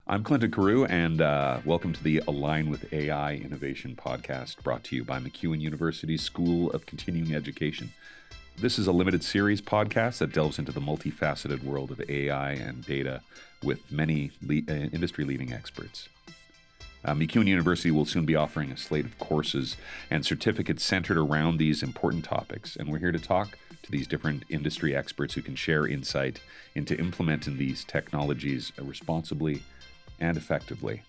I'm Clinton Carew, and welcome to the Align with AI Innovation podcast, brought to you by MacEwan University's School of Continuing Education. This is a limited series podcast that delves into the multifaceted world of AI and data with many industry-leading experts. MacEwan University will soon be offering a slate of courses and certificates centered around these important topics, and we're here to talk to these different industry experts who can share insight into implementing these technologies responsibly and effectively.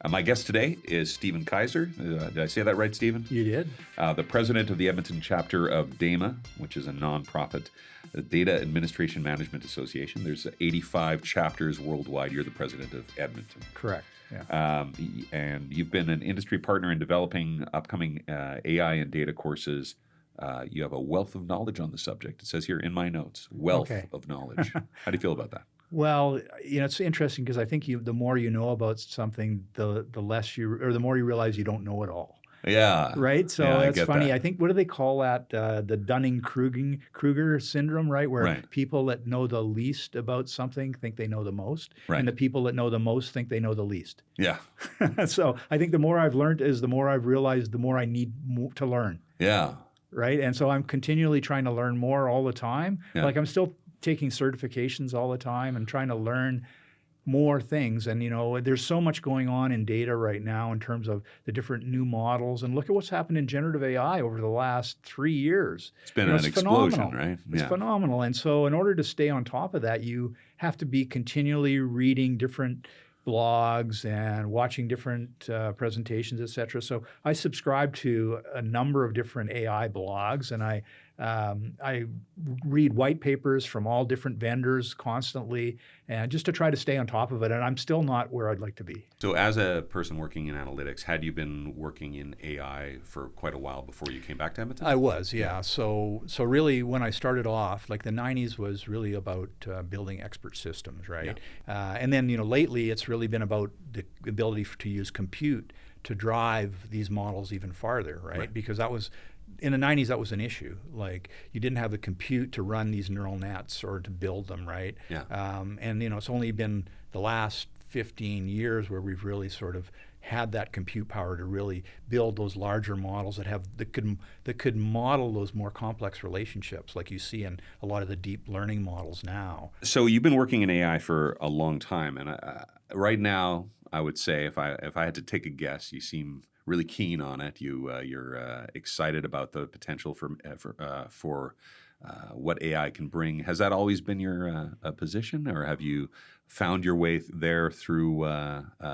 My guest today is Stephen Kaiser. Did I say that right, Stephen? You did. The president of the Edmonton chapter of DAMA, which is a nonprofit data administration management association. There's 85 chapters worldwide. You're the president of Edmonton. Correct. Yeah. And you've been an industry partner in developing upcoming AI and data courses. You have a wealth of knowledge on the subject. It says here in my notes, wealth of knowledge. How do you feel about that? Well, it's interesting because I think the more you know about something, the more you realize you don't know it all. Yeah. Right. So yeah, it's funny. That. I think, what do they call that? The Dunning-Kruger syndrome, right? Where people that know the least about something think they know the most, and the people that know the most think they know the least. Yeah. So I think the more I've learned is the more I've realized the more I need to learn. Yeah. Right. And so I'm continually trying to learn more all the time. Yeah. Like I'm still taking certifications all the time and trying to learn more things. And, there's so much going on in data right now in terms of the different new models. And look at what's happened in generative AI over the last 3 years. It's been an explosion, right? It's phenomenal. And so in order to stay on top of that, you have to be continually reading different blogs and watching different presentations, et cetera. So I subscribe to a number of different AI blogs, and I read white papers from all different vendors constantly, and just to try to stay on top of it. And I'm still not where I'd like to be. So as a person working in analytics, had you been working in AI for quite a while before you came back to Edmonton? I was, yeah. So really when I started off, like the 90s was really about building expert systems, right? Yeah. And then, lately it's really been about the ability to use compute to drive these models even farther, right? Because that was, in the 90s, that was an issue. Like you didn't have the compute to run these neural nets or to build them, right? Yeah. And it's only been the last 15 years where we've really sort of had that compute power to really build those larger models that could model those more complex relationships, like you see in a lot of the deep learning models now. So you've been working in AI for a long time, and right now, I would say if I had to take a guess, you seem really keen on it. You're excited about the potential for what AI can bring. Has that always been your position, or have you found your way there through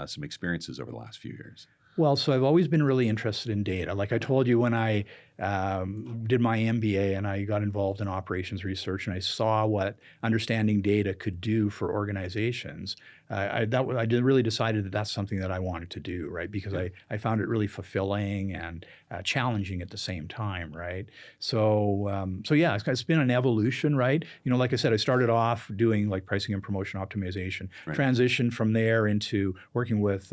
some experiences over the last few years? Well, so I've always been really interested in data. Like I told you, when I did my MBA and I got involved in operations research and I saw what understanding data could do for organizations, I really decided that that's something that I wanted to do, right? Because I found it really fulfilling and challenging at the same time, right? So yeah, it's been an evolution, right? Like I said, I started off doing like pricing and promotion optimization, transitioned from there into working with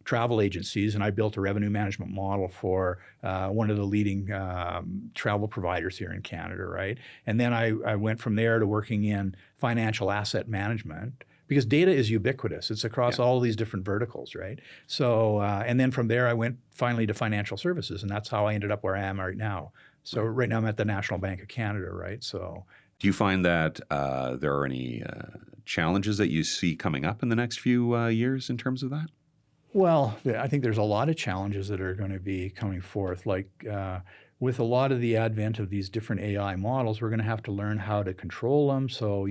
travel agencies, and I built a revenue management model for one of the leading travel providers here in Canada, right? And then I went from there to working in financial asset management, because data is ubiquitous. It's across all these different verticals, right? So, and then from there I went finally to financial services, and that's how I ended up where I am right now. So right now I'm at the National Bank of Canada, right? So. Do you find that there are any challenges that you see coming up in the next few years in terms of that? Well, I think there's a lot of challenges that are going to be coming forth. Like with a lot of the advent of these different AI models, we're going to have to learn how to control them. So,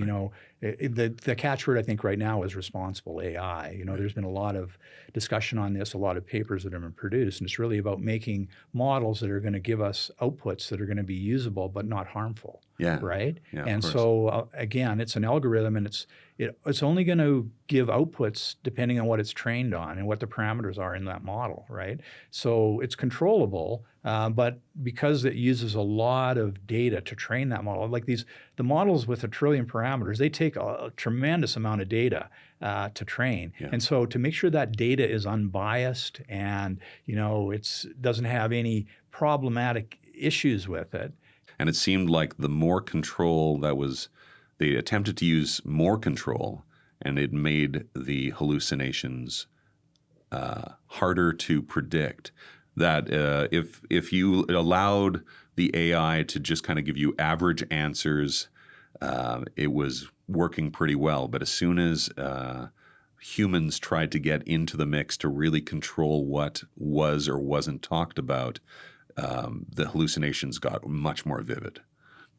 the catchword I think right now is responsible AI. There's been a lot of discussion on this, a lot of papers that have been produced, and it's really about making models that are going to give us outputs that are going to be usable but not harmful. Yeah. Right. Yeah, and so again, it's an algorithm, and it's only going to give outputs depending on what it's trained on and what the parameters are in that model, right? So it's controllable, but because it uses a lot of data to train that model, like the models with 1 trillion parameters, they take a tremendous amount of data to train. Yeah. And so to make sure that data is unbiased and it doesn't have any problematic issues with it. And it seemed like the more control they attempted to use more control and it made the hallucinations harder to predict. That if you allowed the AI to just kind of give you average answers, it was working pretty well. But as soon as humans tried to get into the mix to really control what was or wasn't talked about, the hallucinations got much more vivid.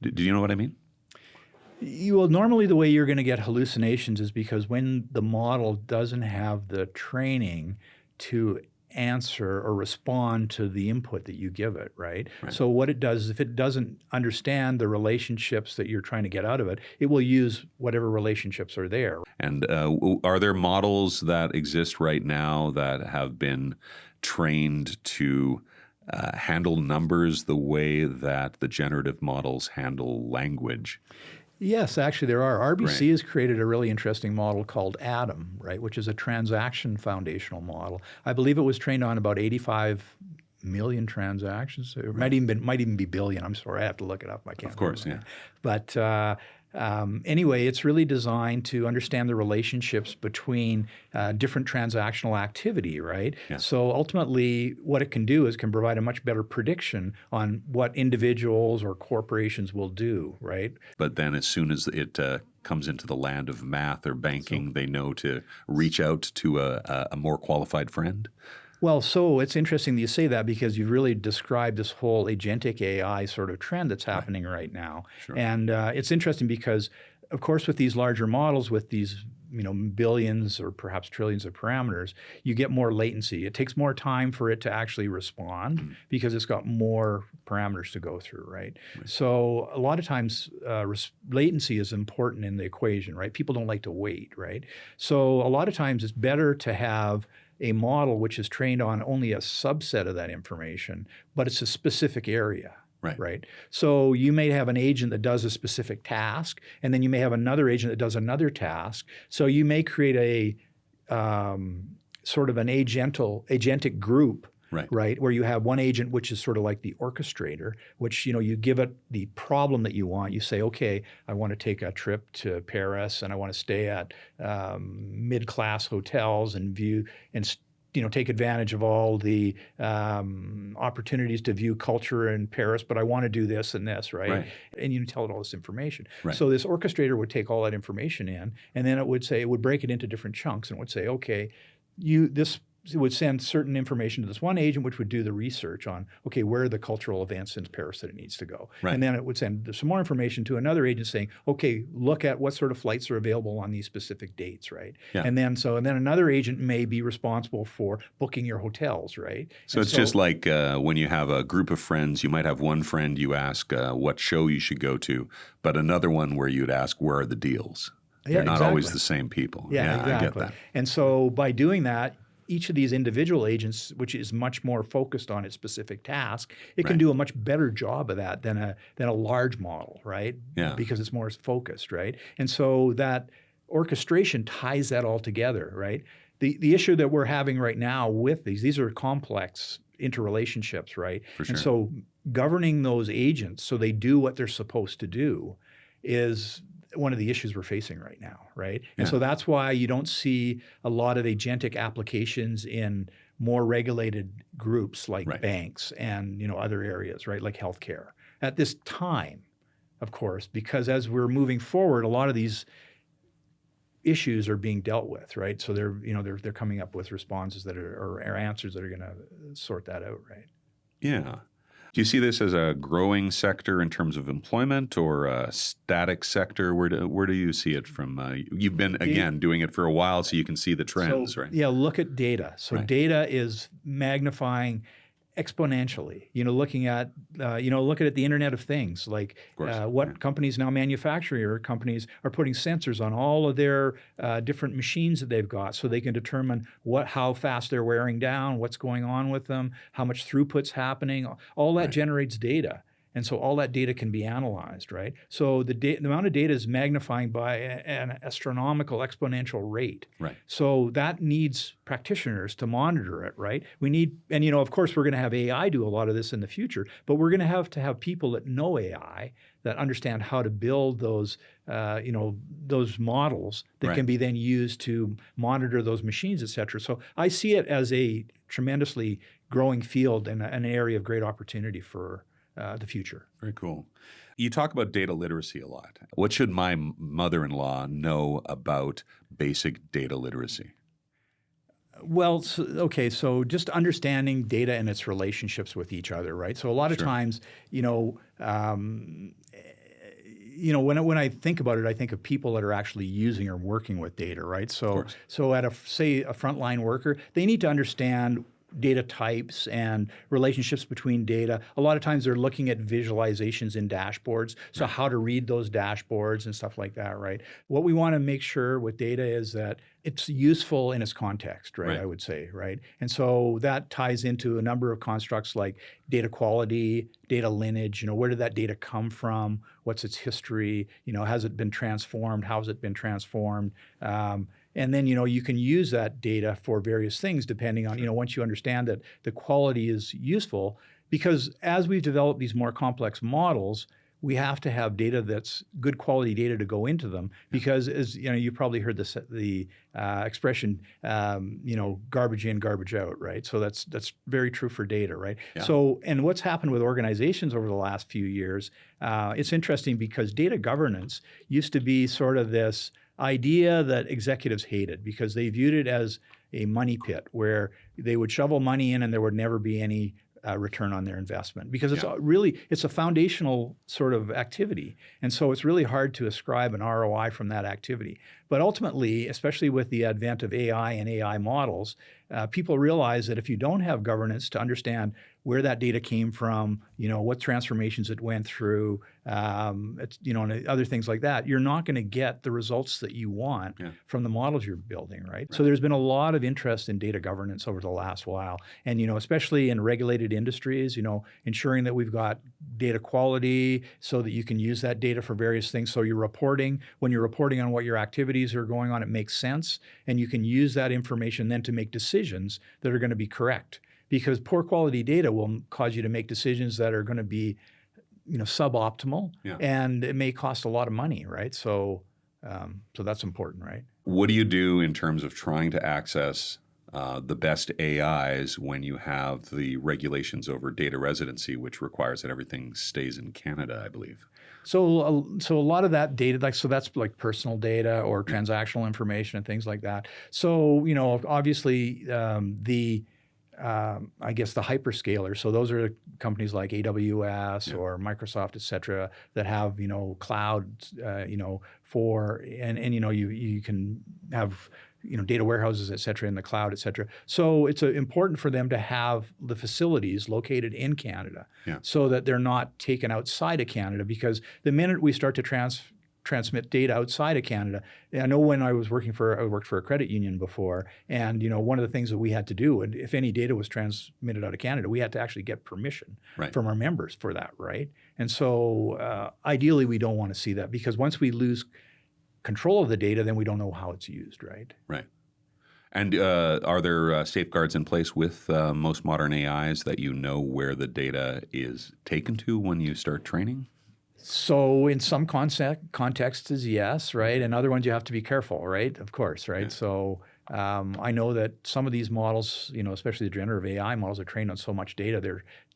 Do you know what I mean? Well, normally the way you're going to get hallucinations is because when the model doesn't have the training to answer or respond to the input that you give it, right? So what it does is if it doesn't understand the relationships that you're trying to get out of it, it will use whatever relationships are there. And are there models that exist right now that have been trained to handle numbers the way that the generative models handle language? Yes, actually there are. RBC has created a really interesting model called ADAM, right, which is a transaction foundational model. I believe it was trained on about 85 million transactions. It might even be billion. I'm sorry, I have to look it up. I can't. Of course, yeah. But anyway, it's really designed to understand the relationships between different transactional activity, right? Yeah. So ultimately, what it can do is can provide a much better prediction on what individuals or corporations will do, right? But then as soon as it comes into the land of math or banking, they know to reach out to a more qualified friend? Well, so it's interesting that you say that because you've really described this whole agentic AI sort of trend that's happening right now. Sure. And it's interesting because, of course, with these larger models, with these billions or perhaps trillions of parameters, you get more latency. It takes more time for it to actually respond because it's got more parameters to go through, right? So a lot of times latency is important in the equation, right? People don't like to wait, right? So a lot of times it's better to have a model which is trained on only a subset of that information, but it's a specific area. Right. So you may have an agent that does a specific task, and then you may have another agent that does another task. So you may create a sort of an agentic group, right, where you have one agent which is sort of like the orchestrator, which you give it the problem that you want. You say, okay, I want to take a trip to Paris, and I want to stay at mid-class hotels and view and take advantage of all the opportunities to view culture in Paris, but I want to do this and this, right? And you tell it all this information. So this orchestrator would take all that information in, and then it would break it into different chunks, and it would say, okay, it would send certain information to this one agent, which would do the research on, okay, where are the cultural events in Paris that it needs to go? And then it would send some more information to another agent saying, okay, look at what sort of flights are available on these specific dates, right? And then another agent may be responsible for booking your hotels, right? So it's just like when you have a group of friends, you might have one friend you ask what show you should go to, but another one where you'd ask, where are the deals? They're not always the same people. Exactly. I get that. And so by doing that, each of these individual agents, which is much more focused on its specific task, it can do a much better job of that than a large model, right? Because it's more focused, right? And so that orchestration ties that all together, right? The issue that we're having right now with these are complex interrelationships, right? For sure. And so governing those agents so they do what they're supposed to do is one of the issues we're facing right now, right? And so that's why you don't see a lot of agentic applications in more regulated groups like banks and other areas, right, like healthcare at this time, of course, because as we're moving forward, a lot of these issues are being dealt with, right? So they're coming up with responses that or answers that are going to sort that out, right? Yeah. Do you see this as a growing sector in terms of employment or a static sector? Where do you see it from? You've been, again, doing it for a while, so you can see the trends, right? Yeah, look at data. So data is magnifying exponentially. Looking at the Internet of Things, like what companies now manufacturing or companies are putting sensors on all of their different machines that they've got, so they can determine how fast they're wearing down, what's going on with them, how much throughput's happening. All that generates data. And so all that data can be analyzed, right? So the amount of data is magnifying by an astronomical exponential rate. Right. So that needs practitioners to monitor it, right? We need, and of course, we're going to have AI do a lot of this in the future, but we're going to have people that know AI, that understand how to build those, those models that can be then used to monitor those machines, et cetera. So I see it as a tremendously growing field and an area of great opportunity for the future. Very cool. You talk about data literacy a lot. What should my mother-in-law know about basic data literacy? Well, so just understanding data and its relationships with each other, right? So a lot of times, when I think about it, I think of people that are actually using or working with data, right? So at a frontline worker, they need to understand data types and relationships between data. A lot of times they're looking at visualizations in dashboards, so how to read those dashboards and stuff like that, right? What we want to make sure with data is that it's useful in its context, right? I would say, right? And so that ties into a number of constructs like data quality, data lineage, where did that data come from? What's its history? Has it been transformed? How has it been transformed? And then, you can use that data for various things depending on, once you understand that the quality is useful, because as we've developed these more complex models, we have to have data that's good quality data to go into them, because as you probably heard the expression, garbage in, garbage out, right? So that's very true for data, right? Yeah. So, and what's happened with organizations over the last few years, it's interesting because data governance used to be sort of this idea that executives hated because they viewed it as a money pit where they would shovel money in and there would never be any return on their investment, because it's a foundational sort of activity. And so it's really hard to ascribe an ROI from that activity. But ultimately, especially with the advent of AI and AI models, people realize that if you don't have governance to understand where that data came from, what transformations it went through, and other things like that, you're not going to get the results that you want from the models you're building, right? So there's been a lot of interest in data governance over the last while. And, especially in regulated industries, ensuring that we've got data quality so that you can use that data for various things. So when you're reporting on what your activities are going on, it makes sense. And you can use that information then to make decisions that are going to be correct. Because poor quality data will cause you to make decisions that are going to be, suboptimal, and it may cost a lot of money, right? So that's important, right? What do you do in terms of trying to access the best AIs when you have the regulations over data residency, which requires that everything stays in Canada, I believe? So a lot of that data, that's like personal data or transactional information and things like that. So, obviously I guess the hyperscalers. So those are companies like AWS or Microsoft, et cetera, that have, cloud, you can have, data warehouses, et cetera, in the cloud, et cetera. So it's important for them to have the facilities located in Canada so that they're not taken outside of Canada, because the minute we start to transmit data outside of Canada. I know when I worked for a credit union before, and one of the things that we had to do, and if any data was transmitted out of Canada, we had to actually get permission from our members for that, right? And so ideally, we don't want to see that, because once we lose control of the data, then we don't know how it's used, right? Right. And are there safeguards in place with most modern AIs that where the data is taken to when you start training? So in some contexts, yes, right? And other ones you have to be careful, right? Of course, right? Yeah. So I know that some of these models, especially the generative AI models, are trained on so much data.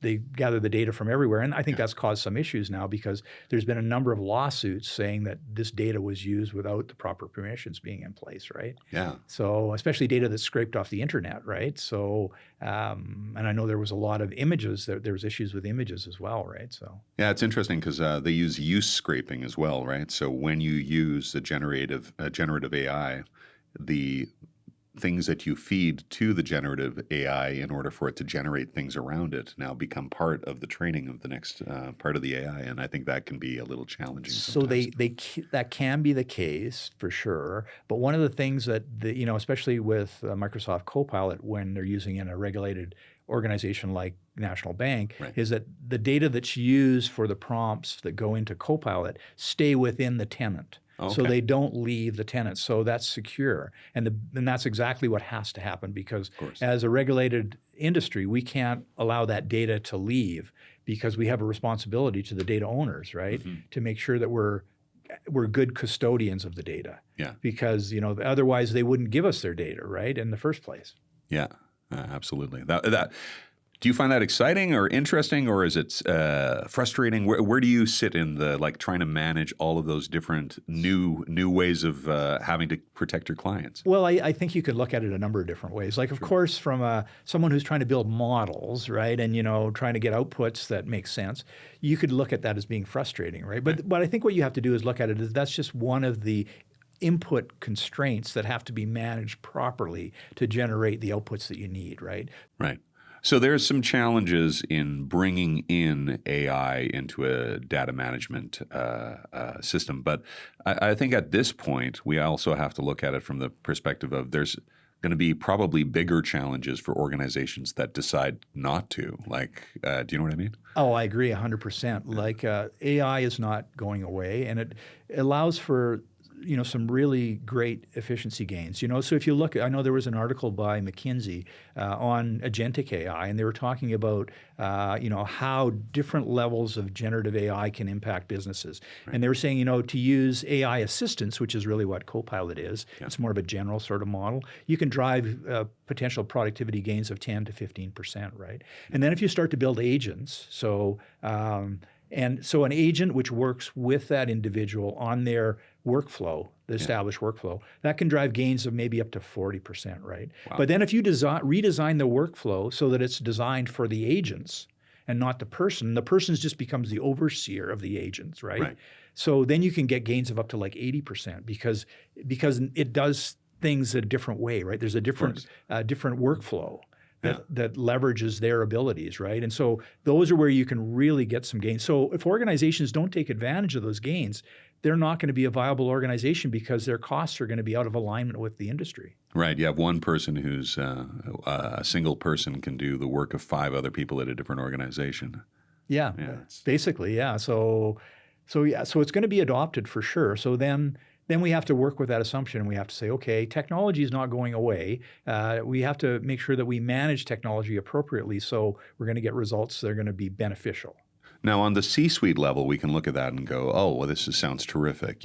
They gather the data from everywhere. And I think that's caused some issues now, because there's been a number of lawsuits saying that this data was used without the proper permissions being in place, right? Yeah. So especially data that's scraped off the internet, right? So, and I know there was a lot of images, there was issues with images as well, right? So. Yeah, it's interesting because they use use scraping as well, right? So when you use a generative AI, the things that you feed to the generative AI in order for it to generate things around it now become part of the training of the next part of the AI. And I think that can be a little challenging So sometimes. that can be the case for sure. But one of the things that especially with Microsoft Copilot, when they're using in a regulated organization like National Bank, Right. is that the data that's used for the prompts that go into Copilot stay within the tenant. So Okay. they don't leave the tenant. So that's secure. And that's exactly what has to happen, because Of course. as a regulated industry, we can't allow that data to leave, because we have a responsibility to the data owners, right? Mm-hmm. To make sure that we're good custodians of the data. Yeah. Because otherwise they wouldn't give us their data, right, in the first place. Yeah, absolutely. Do you find that exciting or interesting, or is it frustrating? Where do you sit in the trying to manage all of those different new ways of having to protect your clients? Well, I think you could look at it a number of different ways. Like, of course, from someone who's trying to build models, right, and trying to get outputs that make sense, you could look at that as being frustrating, right? But I think what you have to do is look at it as that's just one of the input constraints that have to be managed properly to generate the outputs that you need, right? Right. So there's some challenges in bringing in AI into a data management system. But I think at this point, we also have to look at it from the perspective of there's going to be probably bigger challenges for organizations that decide not to. Do you know what I mean? Oh, I agree 100%. Like AI is not going away, and it allows for some really great efficiency gains. So if you look, I know there was an article by McKinsey on Agentic AI, and they were talking about how different levels of generative AI can impact businesses. Right. And they were saying, to use AI assistance, which is really what Copilot is, it's more of a general sort of model, you can drive potential productivity gains of 10 to 15%, right? And then if you start to build agents, so an agent which works with that individual on their workflow, the established workflow, that can drive gains of maybe up to 40%, right? Wow. But then if you redesign the workflow so that it's designed for the agents and not the person just becomes the overseer of the agents, right? So then you can get gains of up to like 80% because it does things a different way, right? There's a different workflow that leverages their abilities, right? And so those are where you can really get some gains. So if organizations don't take advantage of those gains, they're not going to be a viable organization because their costs are going to be out of alignment with the industry. Right. You have one person who's a single person can do the work of 5 other people at a different organization. Yeah. Basically, yeah. So it's going to be adopted for sure. So then we have to work with that assumption, and we have to say, okay, technology is not going away. We have to make sure that we manage technology appropriately, so we're going to get results that are going to be beneficial. Now, on the C-suite level, we can look at that and go, oh, well, this sounds terrific.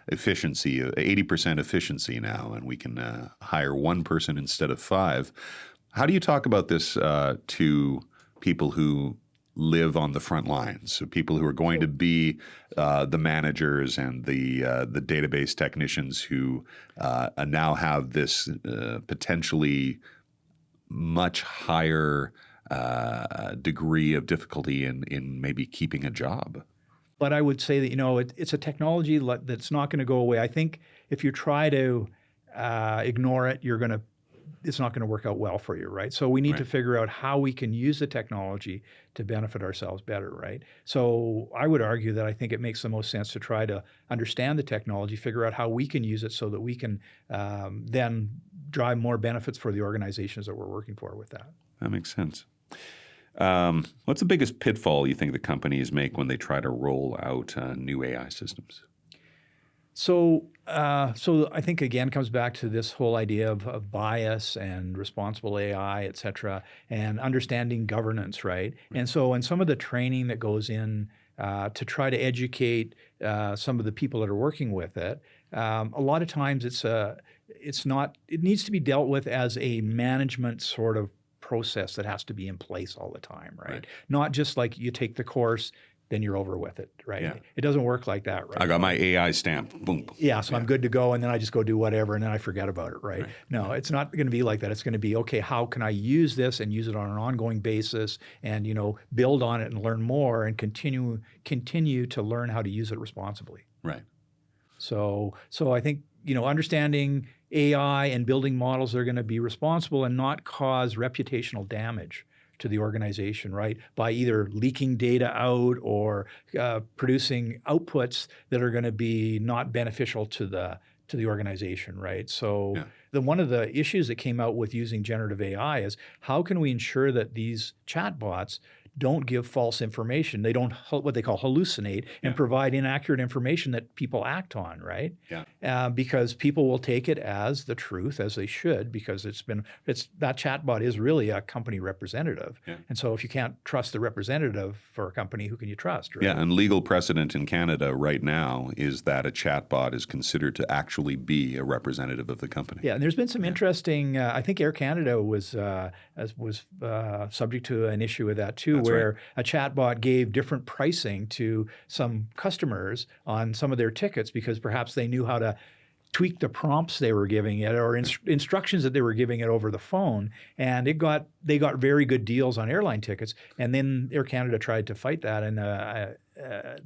Efficiency, 80% efficiency now, and we can hire one person instead of 5. How do you talk about this to people who live on the front lines, so people who are going to be the managers and the database technicians who now have this potentially much higher degree of difficulty in maybe keeping a job? But I would say that it's a technology that's not going to go away. I think if you try to ignore it, it's not going to work out well for you, right? So we need to figure out how we can use the technology to benefit ourselves better, right? So I would argue that I think it makes the most sense to try to understand the technology, figure out how we can use it so that we can then drive more benefits for the organizations that we're working for with that. That makes sense. What's the biggest pitfall you think the companies make when they try to roll out new AI systems? So I think, again, comes back to this whole idea of bias and responsible AI, et cetera, and understanding governance, right? And so in some of the training that goes in to try to educate some of the people that are working with it, a lot of times it needs to be dealt with as a management sort of process that has to be in place all the time, right? Not just like you take the course, then you're over with it, right? Yeah. It doesn't work like that, right? I got my AI stamp, boom. Yeah, so I'm good to go, and then I just go do whatever, and then I forget about it, right? No, it's not going to be like that. It's going to be, okay, how can I use this and use it on an ongoing basis, and build on it and learn more, and continue to learn how to use it responsibly. Right. So I think understanding AI and building models that are going to be responsible and not cause reputational damage to the organization, right? By either leaking data out or producing outputs that are going to be not beneficial to the organization, right? So one of the issues that came out with using generative AI is how can we ensure that these chatbots don't give false information. They don't what they call hallucinate and provide inaccurate information that people act on, right? Because people will take it as the truth, as they should, because that chatbot is really a company representative. And so if you can't trust the representative for a company, who can you trust, right? Yeah, and legal precedent in Canada right now is that a chatbot is considered to actually be a representative of the company. Yeah, and there's been some interesting, I think Air Canada was subject to an issue with that too, where a chatbot gave different pricing to some customers on some of their tickets because perhaps they knew how to tweak the prompts they were giving it or instructions that they were giving it over the phone, and they got very good deals on airline tickets. And then Air Canada tried to fight that, and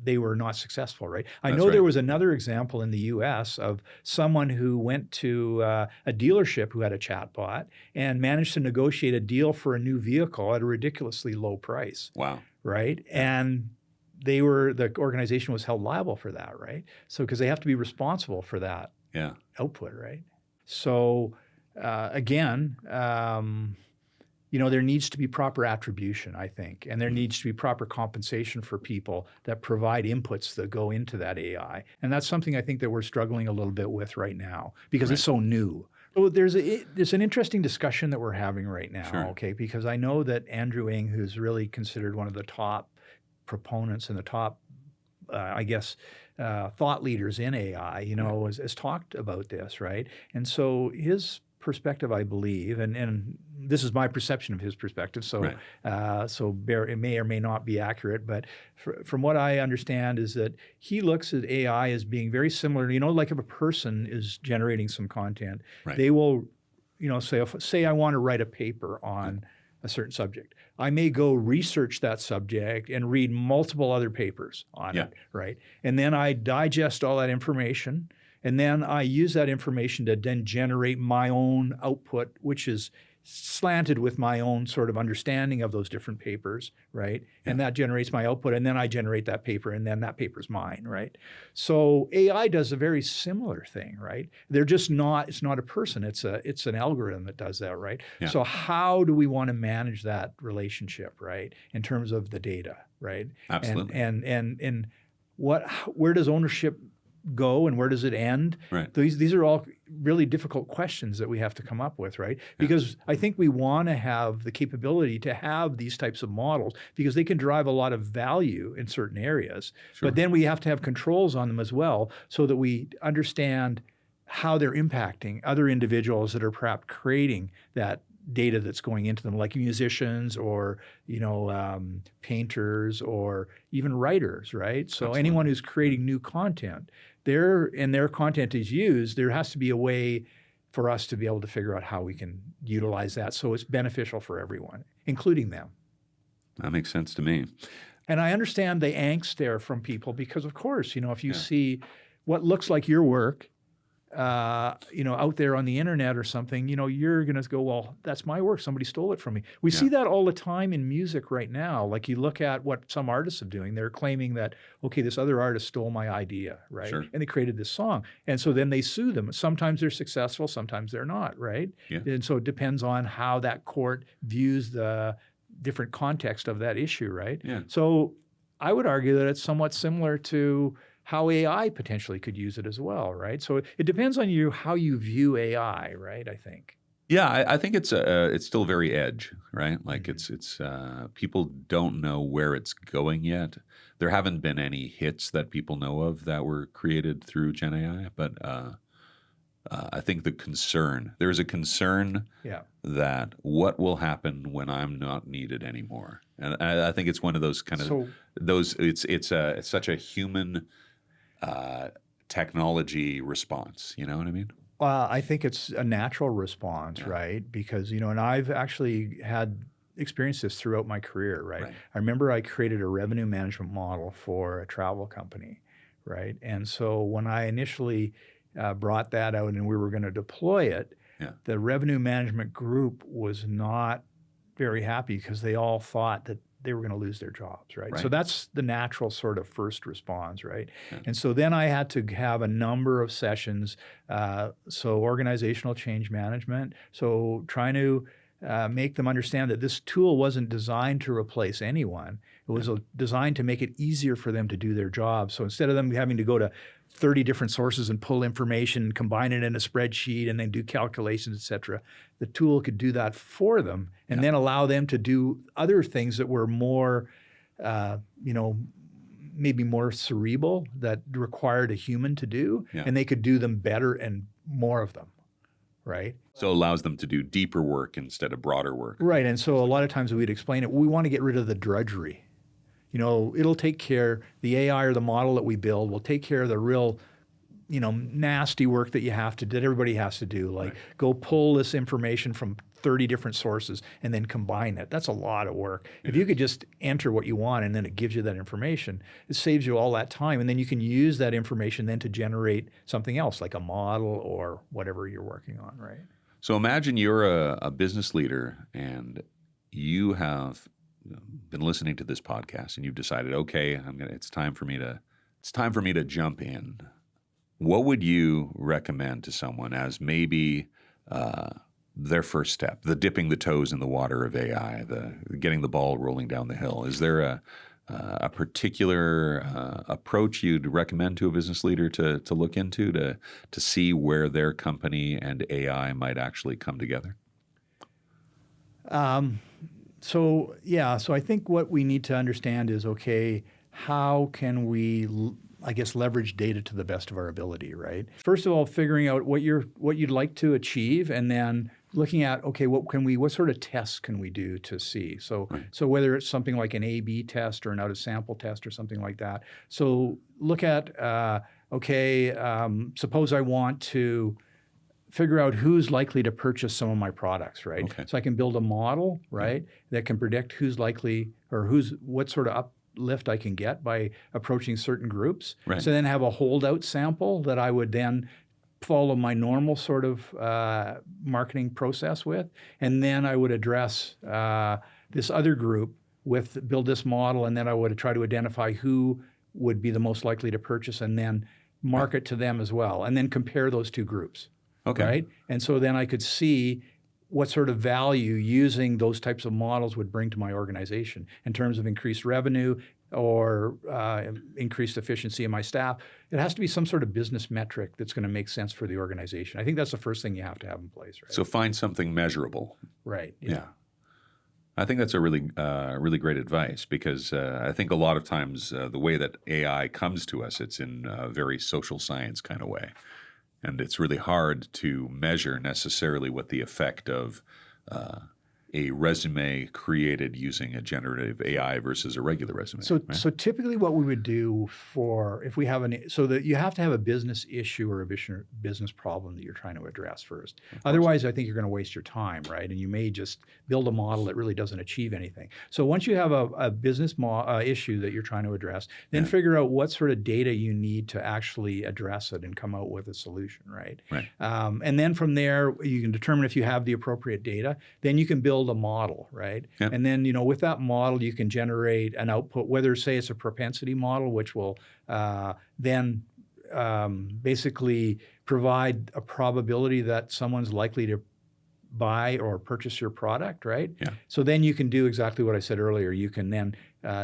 they were not successful, right? I know there was another example in the U.S. of someone who went to a dealership who had a chatbot and managed to negotiate a deal for a new vehicle at a ridiculously low price. Wow. Right? And the organization was held liable for that, right? So because they have to be responsible for that output, right? So again, there needs to be proper attribution, I think, and there needs to be proper compensation for people that provide inputs that go into that AI. And that's something I think that we're struggling a little bit with right now because it's so new. So there's an interesting discussion that we're having right now, okay? Because I know that Andrew Ng, who's really considered one of the top proponents and the top, thought leaders in AI, has talked about this, right? And so his perspective, I believe, and this is my perception of his perspective, so it may or may not be accurate, but from what I understand is that he looks at AI as being very similar, like if a person is generating some content, they will, say I want to write a paper on a certain subject. I may go research that subject and read multiple other papers on it, right? And then I digest all that information, and then I use that information to then generate my own output, which is slanted with my own sort of understanding of those different papers, right? And that generates my output, and then I generate that paper, and then that paper's mine, right? So AI does a very similar thing, right? They're just not, it's not a person, it's an algorithm that does that, right? So how do we want to manage that relationship, right? In terms of the data, right? Absolutely. And where does ownership go and where does it end? Right. These are all really difficult questions that we have to come up with, right? Because I think we want to have the capability to have these types of models because they can drive a lot of value in certain areas. But then we have to have controls on them as well so that we understand how they're impacting other individuals that are perhaps creating that data that's going into them, like musicians or painters or even writers, right? So anyone who's creating new content, their content is used, there has to be a way for us to be able to figure out how we can utilize that so it's beneficial for everyone, including them. That makes sense to me. And I understand the angst there from people because, of course, if you see what looks like your work, out there on the internet or something, you're going to go, well, that's my work. Somebody stole it from me. We see that all the time in music right now. Like you look at what some artists are doing. They're claiming that, okay, this other artist stole my idea, right? And they created this song. And so then they sue them. Sometimes they're successful, sometimes they're not, right? And so it depends on how that court views the different context of that issue, right? So I would argue that it's somewhat similar to how AI potentially could use it as well, right? So it depends on how you view AI, right? I think. Yeah, I think it's still very edge, right? Like it's people don't know where it's going yet. There haven't been any hits that people know of that were created through Gen AI, but I think there's a concern that what will happen when I'm not needed anymore, and I think it's one of those kind of it's such a human technology response. You know what I mean? I think it's a natural response, right? Because, and I've actually experienced this throughout my career, right? I remember I created a revenue management model for a travel company, right? And so when I initially brought that out and we were going to deploy it, the revenue management group was not very happy because they all thought that they were going to lose their jobs, right? So that's the natural sort of first response, right? And so then I had to have a number of sessions, so organizational change management, so trying to make them understand that this tool wasn't designed to replace anyone. It was designed to make it easier for them to do their job. So instead of them having to go to 30 different sources and pull information, combine it in a spreadsheet, and then do calculations, et cetera, the tool could do that for them and then allow them to do other things that were more, maybe more cerebral, that required a human to do, and they could do them better and more of them, right? So it allows them to do deeper work instead of broader work. Right, and so a lot of times we'd explain it, we want to get rid of the drudgery. It'll take care, the AI or the model that we build will take care of the real, nasty work that everybody has to do, like go pull this information from 30 different sources and then combine it. That's a lot of work. If you could just enter what you want and then it gives you that information, it saves you all that time. And then you can use that information then to generate something else, like a model or whatever you're working on, right? So imagine you're a business leader and you have been listening to this podcast and you've decided, okay, it's time for me to jump in. What would you recommend to someone as maybe their first step, the dipping the toes in the water of AI, the getting the ball rolling down the hill? Is there a particular approach you'd recommend to a business leader to look into to see where their company and AI might actually come together? So I think what we need to understand is, okay, how can we, leverage data to the best of our ability, right? First of all, figuring out what you'd like to achieve, and then looking at, okay, what sort of tests can we do to see? So whether it's something like an A/B test or an out-of-sample test or something like that. So look at, suppose I want to figure out who's likely to purchase some of my products, right? Okay. So I can build a model, right, that can predict who's likely or what sort of uplift I can get by approaching certain groups. Right. So then have a holdout sample that I would then follow my normal sort of marketing process with, and then I would address this other group build this model, and then I would try to identify who would be the most likely to purchase and then market to them as well, and then compare those two groups. Okay. Right? And so then I could see what sort of value using those types of models would bring to my organization in terms of increased revenue or increased efficiency of my staff. It has to be some sort of business metric that's going to make sense for the organization. I think that's the first thing you have to have in place, right? So find something measurable. Right. Yeah. I think that's a really great advice, because I think a lot of times the way that AI comes to us, it's in a very social science kind of way. And it's really hard to measure necessarily what the effect of a resume created using a generative AI versus a regular resume. So typically what we would do if we have so that you have to have a business issue or a business problem that you're trying to address first. Otherwise, I think you're going to waste your time, right? And you may just build a model that really doesn't achieve anything. So once you have a business issue that you're trying to address, then figure out what sort of data you need to actually address it and come out with a solution, right? Right. And then from there, you can determine if you have the appropriate data. Then you can build a model, right? Yep. And then, with that model, you can generate an output, whether, say, it's a propensity model, which will then basically provide a probability that someone's likely to buy or purchase your product, right? Yeah. So then you can do exactly what I said earlier. You can then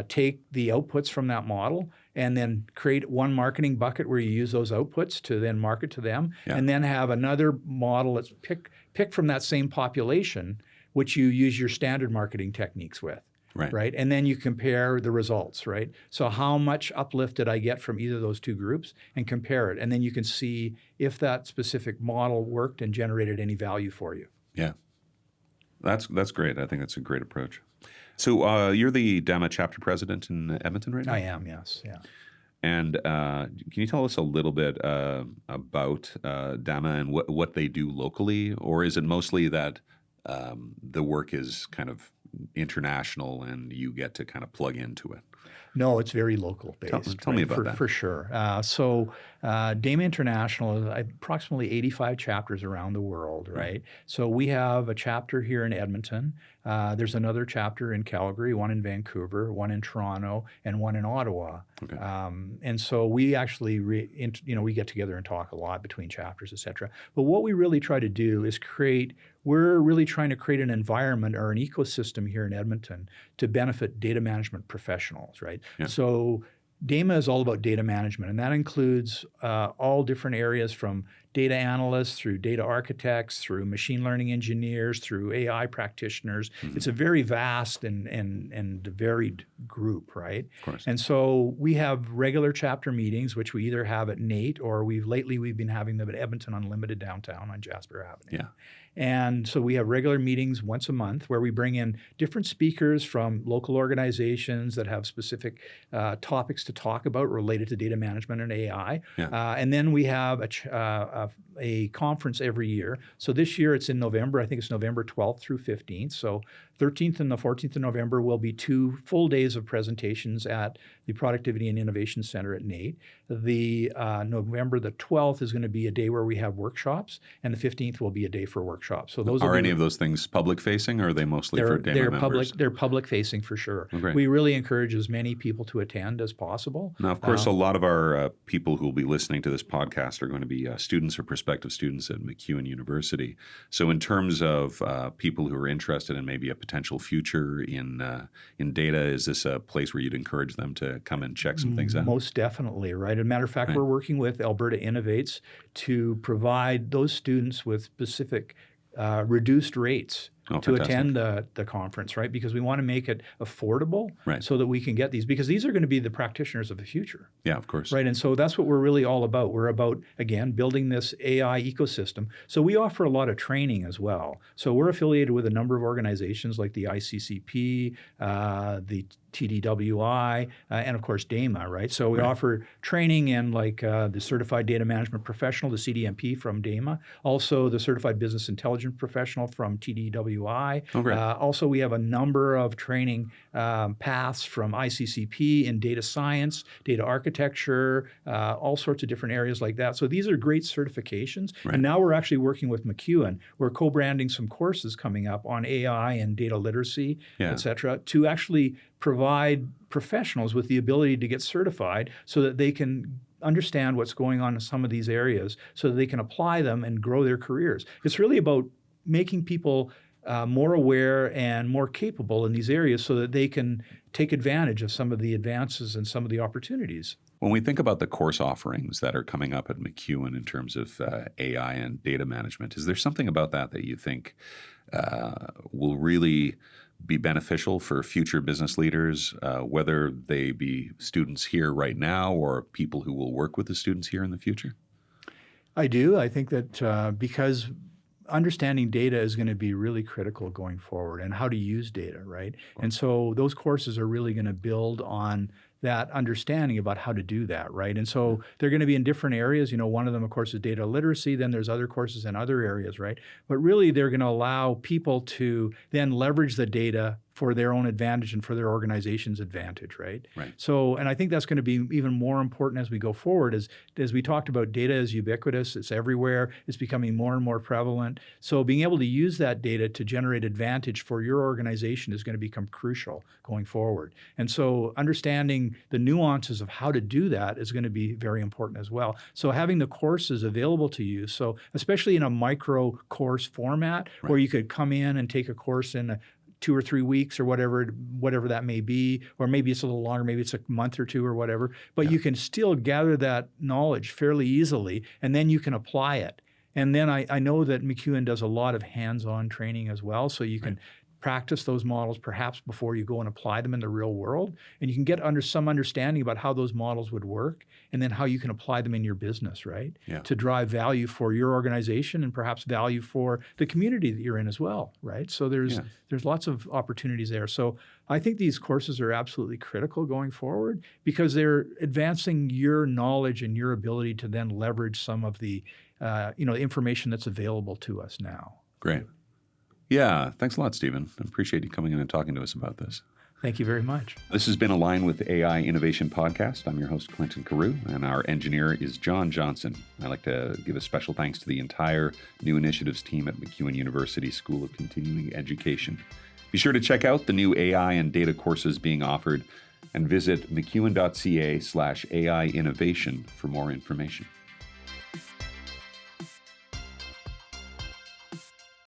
take the outputs from that model and then create one marketing bucket where you use those outputs to then market to them, and then have another model that's pick from that same population, which you use your standard marketing techniques with, right? And then you compare the results, right? So how much uplift did I get from either of those two groups, and compare it. And then you can see if that specific model worked and generated any value for you. Yeah, that's great. I think that's a great approach. So you're the DAMA chapter president in Edmonton right now? I am, yes, yeah. And can you tell us a little bit about DAMA and what they do locally? Or is it mostly that the work is kind of international and you get to kind of plug into it? No, it's very local based. Tell me about that. For sure. DAMA International is approximately 85 chapters around the world, right? So we have a chapter here in Edmonton. There's another chapter in Calgary, one in Vancouver, one in Toronto, and one in Ottawa. Okay. And so we actually, we get together and talk a lot between chapters, et cetera. But what we really try to do is we're really trying to create an environment or an ecosystem here in Edmonton to benefit data management professionals, right? Yeah. So DAMA is all about data management, and that includes all different areas from data analysts through data architects, through machine learning engineers, through AI practitioners. Mm-hmm. It's a very vast and varied group, right? Of course. And so we have regular chapter meetings, which we either have at NATE or we've been having them at Edmonton Unlimited downtown on Jasper Avenue. Yeah. And so we have regular meetings once a month where we bring in different speakers from local organizations that have specific topics to talk about related to data management and AI. Yeah. And then we have a conference every year. So this year it's in November. I think it's November 12th through 15th. So 13th and the 14th of November will be 2 full days of presentations at the Productivity and Innovation Center at NATE. The November the 12th is going to be a day where we have workshops, and the 15th will be a day for workshops. So those are any of those things public facing, or are they mostly for DAMA members? They're public facing for sure. Okay. We really encourage as many people to attend as possible. Now, of course, a lot of our people who will be listening to this podcast are going to be students or prospective students at MacEwan University. So in terms of people who are interested in maybe a potential future in data, is this a place where you'd encourage them to come and check some things out? Most definitely, right? As a matter of fact, we're working with Alberta Innovates to provide those students with specific reduced rates to attend the conference, right? Because we want to make it affordable so that we can get these, because these are going to be the practitioners of the future. Yeah, of course. Right, and so that's what we're really all about. We're about, again, building this AI ecosystem. So we offer a lot of training as well. So we're affiliated with a number of organizations like the ICCP, the TDWI, and of course DAMA, right? So we offer training in like the Certified Data Management Professional, the CDMP from DAMA, also the Certified Business Intelligence Professional from TDWI. Also, we have a number of training paths from ICCP in data science, data architecture, all sorts of different areas like that. So these are great certifications. And now we're actually working with MacEwan. We're co-branding some courses coming up on AI and data literacy, et cetera, to actually provide professionals with the ability to get certified so that they can understand what's going on in some of these areas so that they can apply them and grow their careers. It's really about making people more aware and more capable in these areas so that they can take advantage of some of the advances and some of the opportunities. When we think about the course offerings that are coming up at MacEwan in terms of AI and data management, is there something about that you think will really be beneficial for future business leaders, whether they be students here right now or people who will work with the students here in the future? I do. I think that because understanding data is going to be really critical going forward, and how to use data, right? And so those courses are really going to build on that understanding about how to do that, right? And so they're going to be in different areas. One of them, of course, is data literacy. Then there's other courses in other areas, right? But really, they're going to allow people to then leverage the data for their own advantage and for their organization's advantage, right? So, and I think that's going to be even more important as we go forward. As we talked about, data is ubiquitous. It's everywhere. It's becoming more and more prevalent. So being able to use that data to generate advantage for your organization is going to become crucial going forward. And so understanding the nuances of how to do that is going to be very important as well. So having the courses available to you, so especially in a micro course format where you could come in and take a course in 2 or 3 weeks or whatever that may be, or maybe it's a little longer, maybe it's a month or 2 or whatever, but you can still gather that knowledge fairly easily, and then you can apply it. And then I know that MacEwan does a lot of hands-on training as well, so you can practice those models perhaps before you go and apply them in the real world, and you can get some understanding about how those models would work, and then how you can apply them in your business, right? To drive value for your organization and perhaps value for the community that you're in as well, right? So there's lots of opportunities there. So I think these courses are absolutely critical going forward because they're advancing your knowledge and your ability to then leverage some of the information that's available to us now. Great. Yeah, thanks a lot, Stephen. I appreciate you coming in and talking to us about this. Thank you very much. This has been Align with AI Innovation Podcast. I'm your host, Clinton Carew, and our engineer is John Johnson. I'd like to give a special thanks to the entire New Initiatives team at MacEwan University School of Continuing Education. Be sure to check out the new AI and data courses being offered and visit macewan.ca/AI innovation for more information.